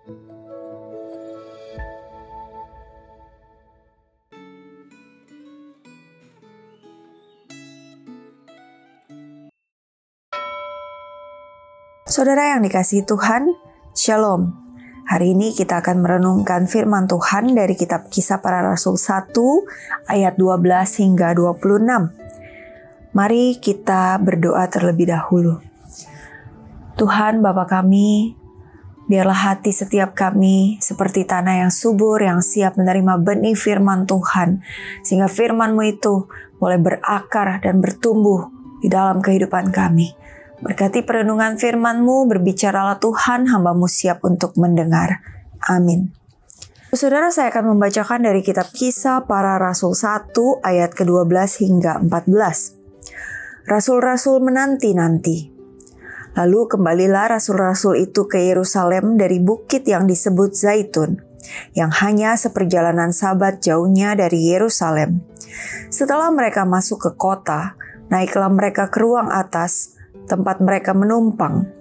Saudara yang dikasihi Tuhan, Shalom. Hari ini kita akan merenungkan firman Tuhan dari kitab Kisah Para Rasul 1 ayat 12 hingga 26. Mari kita berdoa terlebih dahulu. Tuhan Bapa kami, biarlah hati setiap kami seperti tanah yang subur yang siap menerima benih firman Tuhan, sehingga firman-Mu itu boleh berakar dan bertumbuh di dalam kehidupan kami. Berkati perenungan firman-Mu, berbicaralah Tuhan, hamba-Mu siap untuk mendengar. Amin. Saudara, saya akan membacakan dari kitab Kisah Para Rasul 1 ayat ke-12 hingga 14. Rasul-rasul menanti-nanti. Lalu kembalilah rasul-rasul itu ke Yerusalem dari bukit yang disebut Zaitun, yang hanya seperjalanan sabat jauhnya dari Yerusalem. Setelah mereka masuk ke kota, naiklah mereka ke ruang atas, tempat mereka menumpang.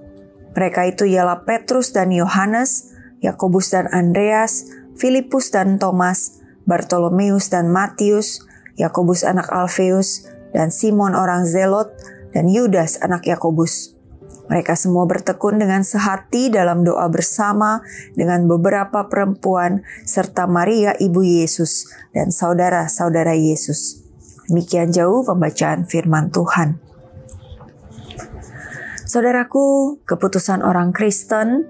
Mereka itu ialah Petrus dan Yohanes, Yakobus dan Andreas, Filipus dan Thomas, Bartolomeus dan Matius, Yakobus anak Alfeus, dan Simon orang Zelot, dan Yudas anak Yakobus. Mereka semua bertekun dengan sehati dalam doa bersama dengan beberapa perempuan, serta Maria ibu Yesus, dan saudara-saudara Yesus. Demikian jauh pembacaan firman Tuhan. Saudaraku, keputusan orang Kristen,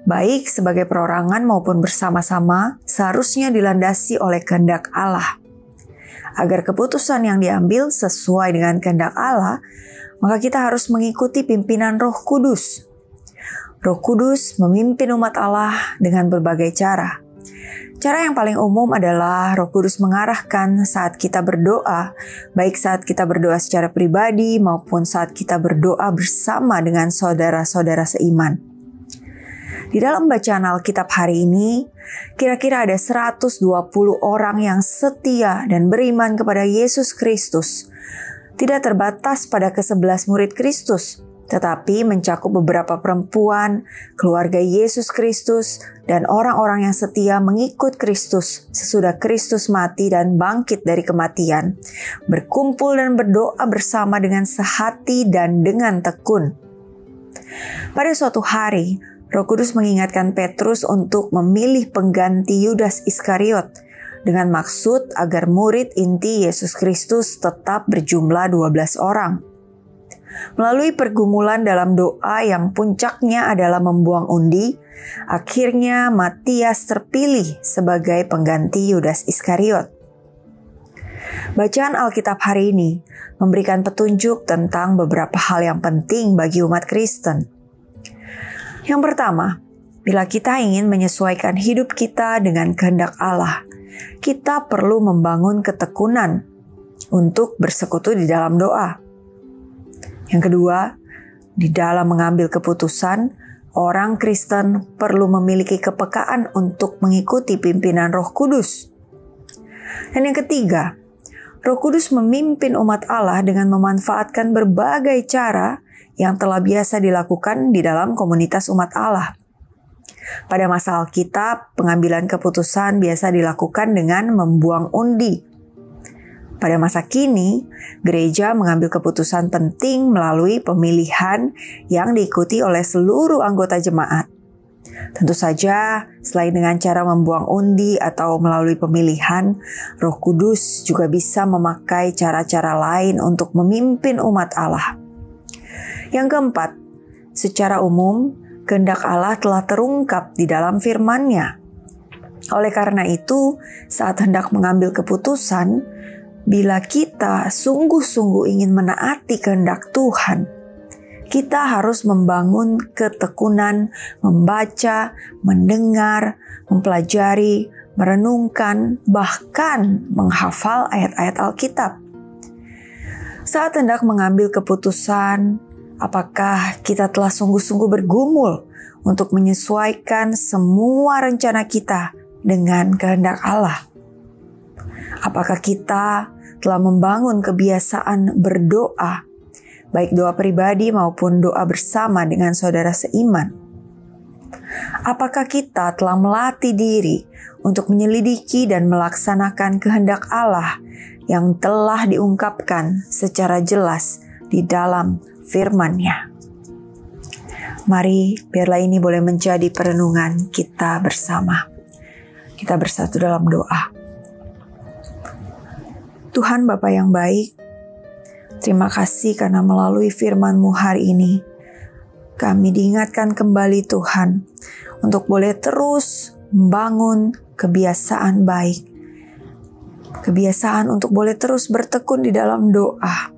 baik sebagai perorangan maupun bersama-sama, seharusnya dilandasi oleh kehendak Allah. Agar keputusan yang diambil sesuai dengan kehendak Allah, maka kita harus mengikuti pimpinan Roh Kudus. Roh Kudus memimpin umat Allah dengan berbagai cara. Cara yang paling umum adalah Roh Kudus mengarahkan saat kita berdoa, baik saat kita berdoa secara pribadi maupun saat kita berdoa bersama dengan saudara-saudara seiman. Di dalam bacaan Alkitab hari ini, kira-kira ada 120 orang yang setia dan beriman kepada Yesus Kristus. Tidak terbatas pada ke-11 murid Kristus, tetapi mencakup beberapa perempuan, keluarga Yesus Kristus, dan orang-orang yang setia mengikut Kristus sesudah Kristus mati dan bangkit dari kematian, berkumpul dan berdoa bersama dengan sehati dan dengan tekun. Pada suatu hari, Roh Kudus mengingatkan Petrus untuk memilih pengganti Yudas Iskariot, dengan maksud agar murid inti Yesus Kristus tetap berjumlah 12 orang. Melalui pergumulan dalam doa yang puncaknya adalah membuang undi, akhirnya Matias terpilih sebagai pengganti Yudas Iskariot. Bacaan Alkitab hari ini memberikan petunjuk tentang beberapa hal yang penting bagi umat Kristen. Yang pertama, bila kita ingin menyesuaikan hidup kita dengan kehendak Allah, kita perlu membangun ketekunan untuk bersekutu di dalam doa. Yang kedua, di dalam mengambil keputusan, orang Kristen perlu memiliki kepekaan untuk mengikuti pimpinan Roh Kudus. Dan yang ketiga, Roh Kudus memimpin umat Allah dengan memanfaatkan berbagai cara yang telah biasa dilakukan di dalam komunitas umat Allah. Pada masa Alkitab, pengambilan keputusan biasa dilakukan dengan membuang undi. Pada masa kini, gereja mengambil keputusan penting melalui pemilihan yang diikuti oleh seluruh anggota jemaat. Tentu saja, selain dengan cara membuang undi atau melalui pemilihan, Roh Kudus juga bisa memakai cara-cara lain untuk memimpin umat Allah. Yang keempat, secara umum, kehendak Allah telah terungkap di dalam firman-Nya. Oleh karena itu, saat hendak mengambil keputusan, bila kita sungguh-sungguh ingin menaati kehendak Tuhan, kita harus membangun ketekunan, membaca, mendengar, mempelajari, merenungkan, bahkan menghafal ayat-ayat Alkitab. Saat hendak mengambil keputusan, apakah kita telah sungguh-sungguh bergumul untuk menyesuaikan semua rencana kita dengan kehendak Allah? Apakah kita telah membangun kebiasaan berdoa, baik doa pribadi maupun doa bersama dengan saudara seiman? Apakah kita telah melatih diri untuk menyelidiki dan melaksanakan kehendak Allah yang telah diungkapkan secara jelas di dalam firman-Nya? Mari biarlah ini boleh menjadi perenungan kita bersama. Kita bersatu dalam doa. Tuhan Bapa yang baik, terima kasih karena melalui firman-Mu hari ini, kami diingatkan kembali Tuhan, untuk boleh terus membangun kebiasaan baik. Kebiasaan untuk boleh terus bertekun di dalam doa.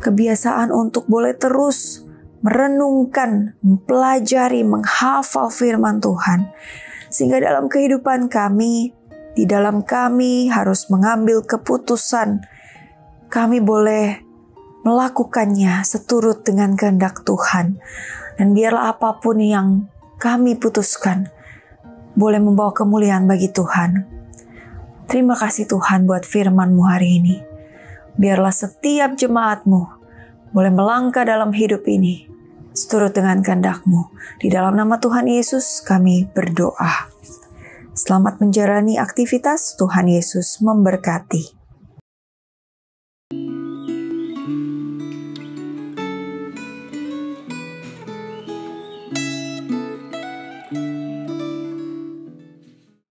Kebiasaan untuk boleh terus merenungkan, mempelajari, menghafal firman Tuhan. Sehingga dalam kehidupan kami, di dalam kami harus mengambil keputusan. Kami boleh melakukannya seturut dengan kehendak Tuhan. Dan biarlah apapun yang kami putuskan, boleh membawa kemuliaan bagi Tuhan. Terima kasih Tuhan buat firman-Mu hari ini. Biarlah setiap jemaat-Mu boleh melangkah dalam hidup ini, seturut dengan kehendak-Mu. Di dalam nama Tuhan Yesus kami berdoa. Selamat menjalani aktivitas, Tuhan Yesus memberkati.